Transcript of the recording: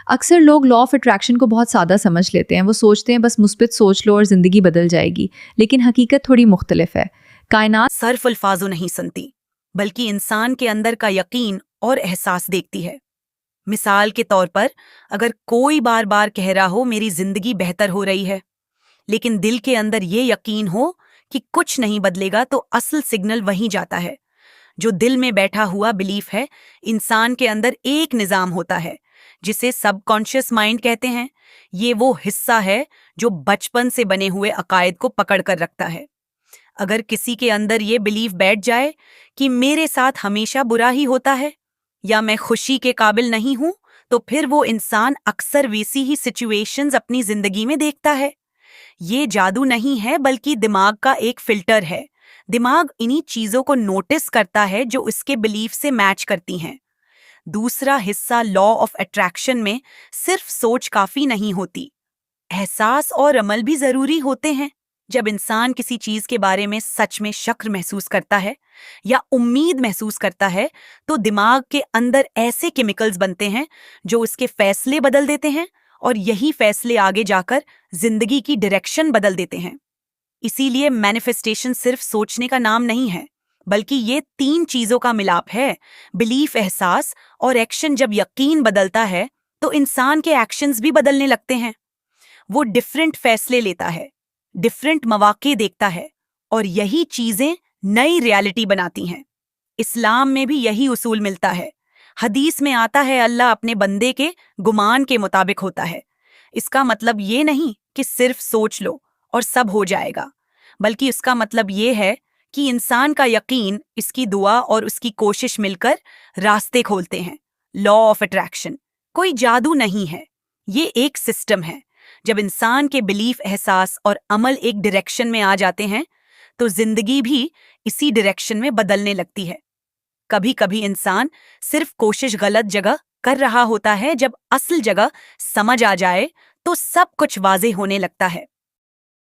अक्सर लोग law of attraction को बहुत सादा समझ लेते हैं। वो सोचते हैं बस मुस्बित सोच लो और ज़िंदगी बदल जाएगी, लेकिन हकीकत थोड़ी मुख्तलिफ है। कायनात सर्फ अल्फाजों नहीं सुनती, बल्कि इंसान के अंदर का यकीन और एहसास देखती है। मिसाल के तौर पर, अगर कोई बार बार कह रहा हो मेरी जिंदगी बेहतर हो रही है, लेकिन दिल के अंदर ये यकीन हो कि कुछ नहीं बदलेगा, तो असल सिग्नल वहीं जाता है। जो दिल में बैठा हुआ बिलीफ है, इंसान के अंदर एक निजाम होता है जिसे सबकॉन्शियस माइंड कहते हैं। ये वो हिस्सा है जो बचपन से बने हुए अकायद को पकड़ कर रखता है। अगर किसी के अंदर ये बिलीफ बैठ जाए कि मेरे साथ हमेशा बुरा ही होता है या मैं खुशी के काबिल नहीं हूं, तो फिर वो इंसान अक्सर वैसी ही सिचुएशंस अपनी जिंदगी में देखता है। ये जादू नहीं है, बल्कि दिमाग का एक फिल्टर है। दिमाग इन्हीं चीजों को नोटिस करता है जो इसके बिलीफ से मैच करती हैं। दूसरा हिस्सा लॉ ऑफ अट्रैक्शन में सिर्फ सोच काफी नहीं होती, एहसास और अमल भी जरूरी होते हैं। जब इंसान किसी चीज के बारे में सच में शक महसूस करता है या उम्मीद महसूस करता है, तो दिमाग के अंदर ऐसे केमिकल्स बनते हैं जो उसके फैसले बदल देते हैं, और यही फैसले आगे जाकर जिंदगी की डायरेक्शन बदल देते हैं। इसीलिए मैनिफेस्टेशन सिर्फ सोचने का नाम नहीं है, बल्कि ये तीन चीजों का मिलाप है: बिलीफ, एहसास और एक्शन। जब यकीन बदलता है, तो इंसान के एक्शंस भी बदलने लगते हैं। वो डिफरेंट फैसले लेता है, डिफरेंट मौके देखता है, और यही चीजें नई रियलिटी बनाती हैं। इस्लाम में भी यही उसूल मिलता है। हदीस में आता है, अल्लाह अपने बंदे के गुमान के मुताबिक होता है। इसका मतलब ये नहीं कि सिर्फ सोच लो और सब हो जाएगा, बल्कि इसका मतलब ये है कि इंसान का यकीन, इसकी दुआ और उसकी कोशिश मिलकर रास्ते खोलते हैं। लॉ ऑफ अट्रैक्शन कोई जादू नहीं है, ये एक सिस्टम है। जब इंसान के बिलीफ, एहसास और अमल एक डायरेक्शन में आ जाते हैं, तो जिंदगी भी इसी डायरेक्शन में बदलने लगती है। कभी कभी इंसान सिर्फ कोशिश गलत जगह कर रहा होता है। जब असल जगह समझ आ जाए, तो सब कुछ वाज़ेह होने लगता है।